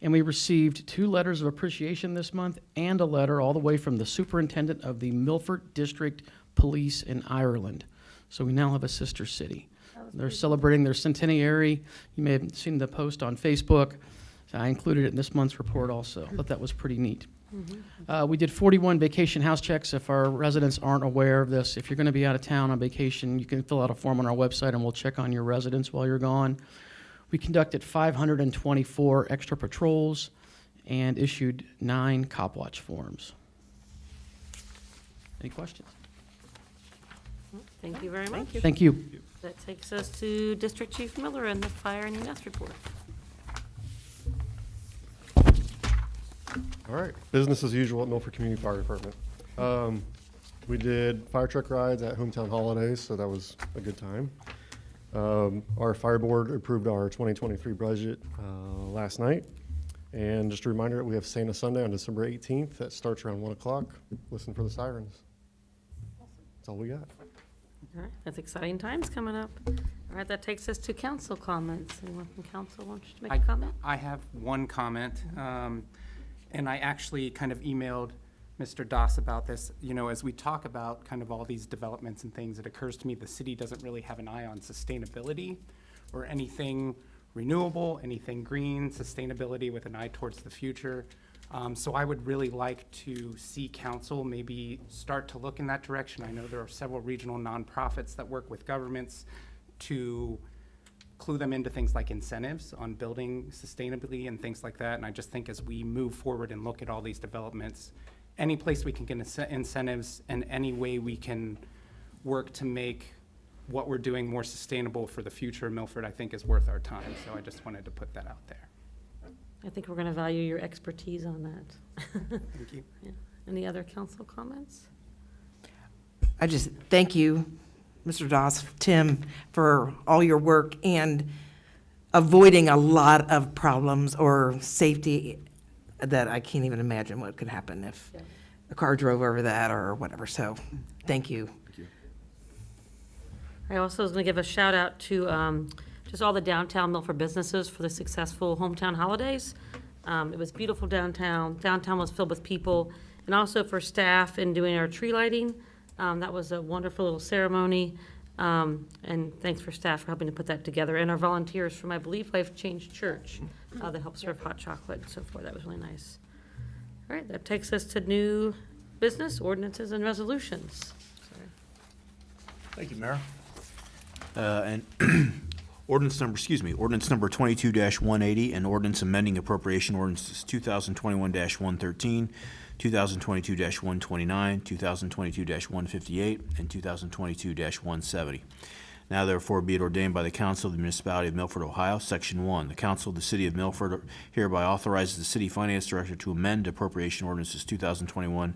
and we received 2 letters of appreciation this month and a letter all the way from the superintendent of the Milford District Police in Ireland. So we now have a sister city. They're celebrating their centenary. You may have seen the post on Facebook. I included it in this month's report also. I thought that was pretty neat. We did 41 vacation house checks. If our residents aren't aware of this, if you're going to be out of town on vacation, you can fill out a form on our website and we'll check on your residents while you're gone. We conducted 524 extra patrols and issued 9 cop watch forms. Any questions? Thank you very much. Thank you. That takes us to District Chief Miller and the Fire and EMS report. All right, business as usual at Milford Community Fire Department. We did fire truck rides at Hometown Holidays, so that was a good time. Our fire board approved our 2023 budget last night. And just a reminder that we have Santa Sunday on December 18th. That starts around 1 o'clock. Listen for the sirens. That's all we got. All right, that's exciting times coming up. All right, that takes us to council comments. Anyone from council wants to make a comment? I have one comment, and I actually kind of emailed Mr. Doss about this. You know, as we talk about kind of all these developments and things, it occurs to me the city doesn't really have an eye on sustainability or anything renewable, anything green, sustainability with an eye towards the future. So I would really like to see council maybe start to look in that direction. I know there are several regional nonprofits that work with governments to clue them into things like incentives on building sustainably and things like that. And I just think as we move forward and look at all these developments, any place we can get incentives and any way we can work to make what we're doing more sustainable for the future of Milford, I think is worth our time. So I just wanted to put that out there. I think we're going to value your expertise on that. Thank you. Yeah. Any other council comments? I just thank you, Mr. Doss, Tim, for all your work and avoiding a lot of problems or safety that I can't even imagine what could happen if a car drove over that or whatever. So, thank you. I also was going to give a shout out to just all the downtown Milford businesses for the successful hometown holidays. It was beautiful downtown. Downtown was filled with people, and also for staff in doing our tree lighting. That was a wonderful little ceremony. And thanks for staff for helping to put that together, and our volunteers from, I believe, Life Change Church that helped serve hot chocolate and so forth. That was really nice. All right, that takes us to new business, ordinances, and resolutions. Sorry. Thank you, Mayor. And ordinance number 22-180, and ordinance amending appropriation ordinances 2021-113, 2022-129, 2022-158, and 2022-170. Now therefore be it ordained by the Council of the Municipality of Milford, Ohio, Section 1, the Council of the City of Milford hereby authorizes the City Finance Director to amend appropriation ordinances 2021-113,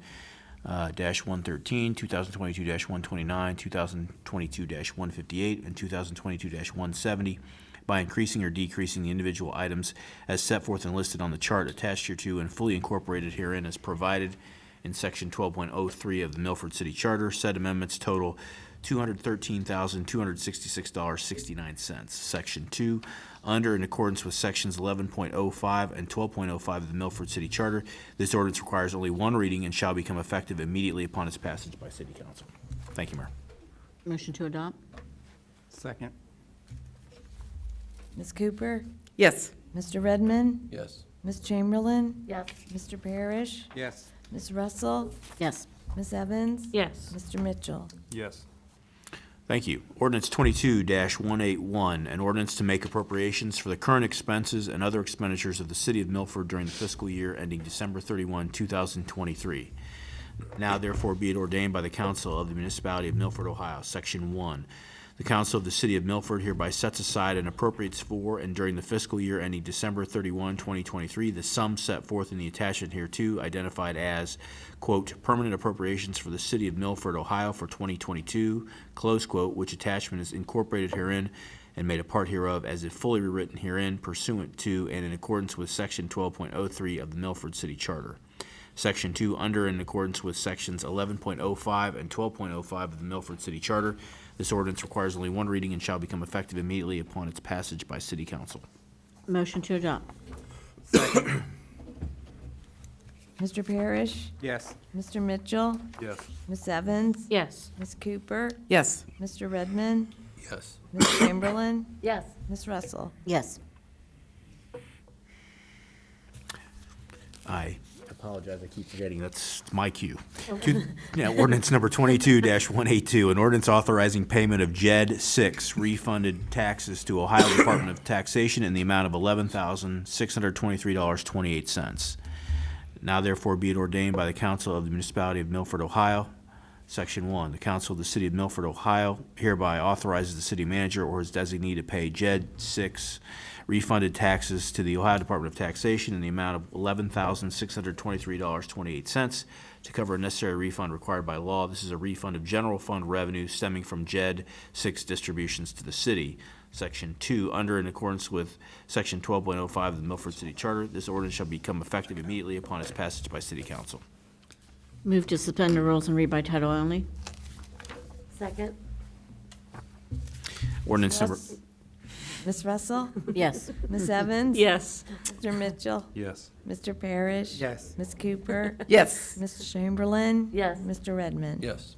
2022-129, 2022-158, and 2022-170 by increasing or decreasing the individual items as set forth and listed on the chart attached hereto and fully incorporated herein as provided in Section 12.03 of the Milford City Charter. Said amendments total $213,266.69. Section 2, under in accordance with Sections 11.05 and 12.05 of the Milford City Charter, this ordinance requires only one reading and shall become effective immediately upon its passage by City Council. Thank you, Mayor. Motion to adopt? Second. Ms. Cooper? Yes. Mr. Redmond? Yes. Ms. Chamberlain? Yes. Mr. Parrish? Yes. Ms. Russell? Yes. Ms. Evans? Yes. Mr. Mitchell? Yes. Thank you. Ordinance 22-181, an ordinance to make appropriations for the current expenses and other expenditures of the City of Milford during the fiscal year ending December 31, 2023. Now therefore be it ordained by the Council of the Municipality of Milford, Ohio, Section 1. The Council of the City of Milford hereby sets aside and appropriates for and during the fiscal year ending December 31, 2023, the sum set forth in the attachment hereto identified as, quote, permanent appropriations for the City of Milford, Ohio for 2022, close quote, which attachment is incorporated herein and made a part hereof as if fully rewritten herein pursuant to and in accordance with Section 12.03 of the Milford City Charter. Section 2, under and in accordance with Sections 11.05 and 12.05 of the Milford City Charter, this ordinance requires only one reading and shall become effective immediately upon its passage by City Council. Motion to adopt? Mr. Parrish? Yes. Mr. Mitchell? Yes. Ms. Evans? Yes. Ms. Cooper? Yes. Mr. Redmond? Yes. Ms. Chamberlain? Yes. Ms. Russell? Yes. I apologize, I keep forgetting, that's my cue. Ordinance number 22-182, an ordinance authorizing payment of JED 6 refunded taxes to Ohio Department of Taxation in the amount of $11,623.28. Now therefore be it ordained by the Council of the Municipality of Milford, Ohio, Section 1, the Council of the City of Milford, Ohio hereby authorizes the city manager or his designee to pay JED 6 refunded taxes to the Ohio Department of Taxation in the amount of $11,623.28 to cover a necessary refund required by law. This is a refund of general fund revenue stemming from JED 6 distributions to the city. Section 2, under in accordance with Section 12.05 of the Milford City Charter, this ordinance shall become effective immediately upon its passage by City Council. Move to suspend the rules and read by title only? Second? Ordinance number, Ms. Russell? Yes. Ms. Evans? Yes. Mr. Mitchell? Yes. Mr. Parrish? Yes. Ms. Cooper? yes. Ms. Chamberlain? Yes. Mr. Redmond? Yes.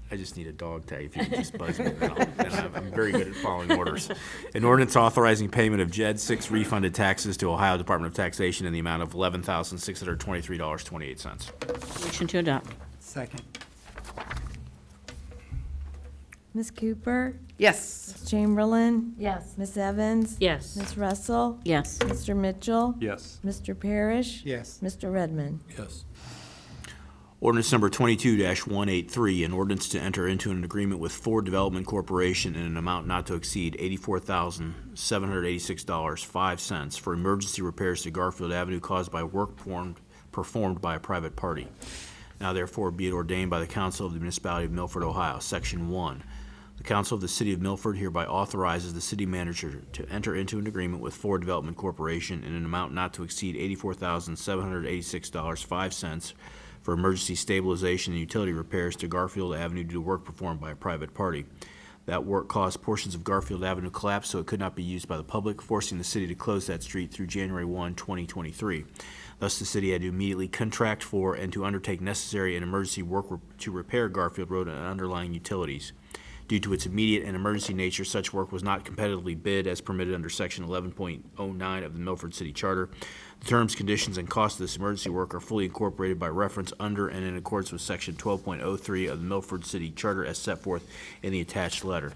I just need a dog tag. If you could just buzz me, then I'm very good at following orders. An ordinance authorizing payment of JED 6 refunded taxes to Ohio Department of Taxation in the amount of $11,623.28. Motion to adopt. Second. Ms. Cooper? Yes. Ms. Chamberlain? Yes. Ms. Evans? Yes. Ms. Russell? Yes. Mr. Mitchell? Yes. Mr. Parrish? Yes. Mr. Redmond? Yes. Ordinance number 22-183, an ordinance to enter into an agreement with Ford Development Corporation in an amount not to exceed $84,786.05 for emergency repairs to Garfield Avenue caused by work performed by a private party. Now therefore be it ordained by the Council of the Municipality of Milford, Ohio, Section 1. The Council of the City of Milford hereby authorizes the city manager to enter into an agreement with Ford Development Corporation in an amount not to exceed $84,786.05 for emergency stabilization and utility repairs to Garfield Avenue due to work performed by a private party. That work caused portions of Garfield Avenue collapse so it could not be used by the public, forcing the city to close that street through January 1, 2023. Thus, the city had to immediately contract for and to undertake necessary and emergency work to repair Garfield Road and underlying utilities. Due to its immediate and emergency nature, such work was not competitively bid as permitted under Section 11.09 of the Milford City Charter. The terms, conditions, and costs of this emergency work are fully incorporated by reference under and in accordance with Section 12.03 of the Milford City Charter as set forth in the attached letter.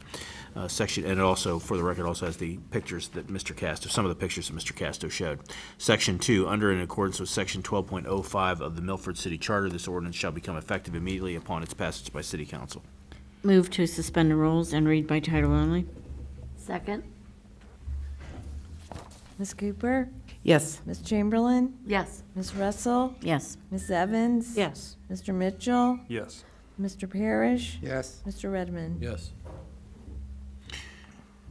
And it also, for the record, also has the pictures that Mr. Casto, some of the pictures that Mr. Casto showed. Section 2, under and in accordance with Section 12.05 of the Milford City Charter, this ordinance shall become effective immediately upon its passage by City Council. Move to suspend the rules and read by title only. Second? Ms. Cooper? Yes. Ms. Chamberlain? Yes. Ms. Russell? Yes. Ms. Evans? Yes. Mr. Mitchell? Yes. Mr. Parrish? Yes. Mr. Redmond? Yes.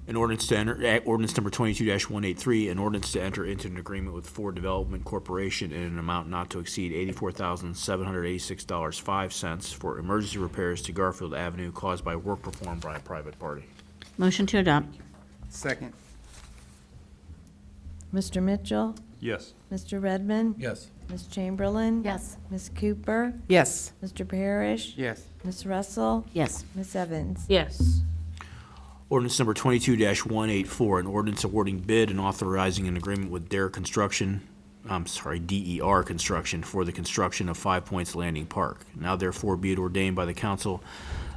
An ordinance to enter, ordinance number 22-183, an ordinance to enter into an agreement with Ford Development Corporation in an amount not to exceed $84,786.05 for emergency repairs to Garfield Avenue caused by work performed by a private party. Motion to adopt. Second. Mr. Mitchell? Yes. Mr. Redmond? Yes. Ms. Chamberlain? Yes. Ms. Cooper? Yes. Mr. Parrish? Yes. Ms. Russell? Yes. Ms. Evans? Yes. Ordinance number 22-184, an ordinance awarding bid and authorizing an agreement with DER Construction for the construction of 5 Points Landing Park. Now therefore be it ordained by the Council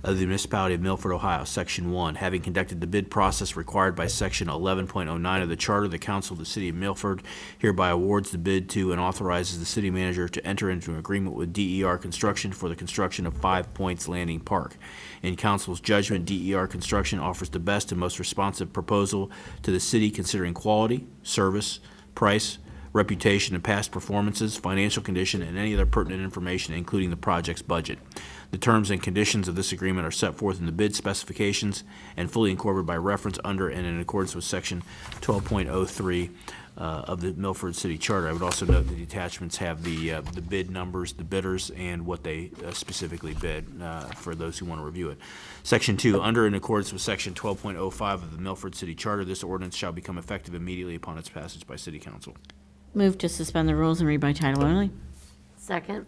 of the Municipality of Milford, Ohio, Section 1. Having conducted the bid process required by Section 11.09 of the Charter, the Council of the City of Milford hereby awards the bid to and authorizes the city manager to enter into an agreement with DER Construction for the construction of 5 Points Landing Park. In Council's judgment, DER Construction offers the best and most responsive proposal to the city considering quality, service, price, reputation, and past performances, financial condition, and any other pertinent information, including the project's budget. The terms and conditions of this agreement are set forth in the bid specifications and fully incorporated by reference under and in accordance with Section 12.03 of the Milford City Charter. I would also note that the attachments have the bid numbers, the bidders, and what they specifically bid for those who want to review it. Section 2, under and in accordance with Section 12.05 of the Milford City Charter, this ordinance shall become effective immediately upon its passage by City Council. Move to suspend the rules and read by title only. Second?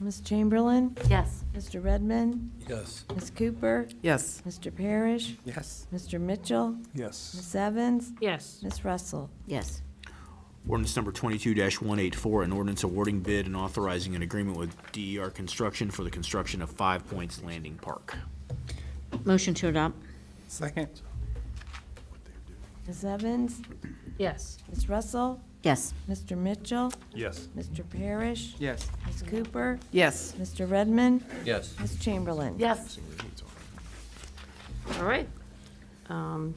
Ms. Chamberlain? Yes. Mr. Redmond? Yes. Ms. Cooper? Yes. Mr. Parrish? Yes. Mr. Mitchell? Yes. Ms. Evans? Yes. Ms. Russell? Yes. Ordinance number 22-184, an ordinance awarding bid and authorizing an agreement with DER Construction for the construction of 5 Points Landing Park. Motion to adopt. Second. Ms. Evans? Yes. Ms. Russell? Yes. Mr. Mitchell? Yes. Mr. Parrish? Yes. Ms. Cooper? Yes. Mr. Redmond? Yes. Ms. Chamberlain? Yes. All right.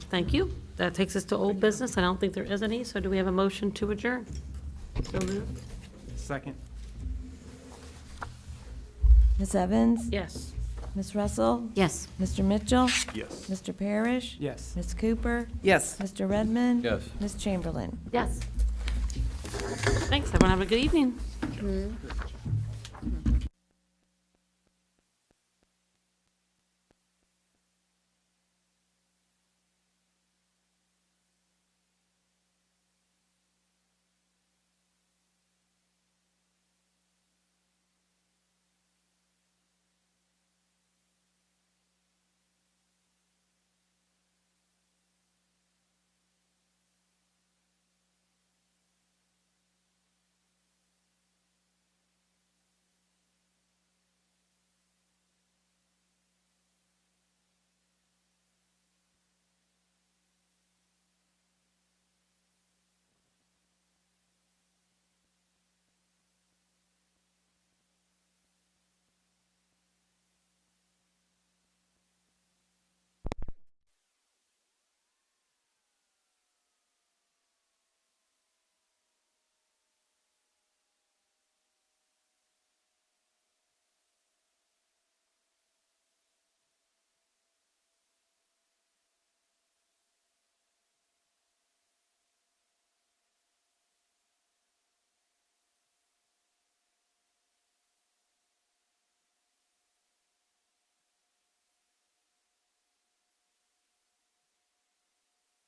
Thank you. That takes us to old business. I don't think there is any, so do we have a motion to adjourn? So moved. Second. Ms. Evans? Yes. Ms. Russell? Yes. Mr. Mitchell? Yes. Mr. Parrish? Yes. Ms. Cooper? Yes. Mr. Redmond? Yes. Ms. Chamberlain? Yes. Thanks, everyone. Have a good evening.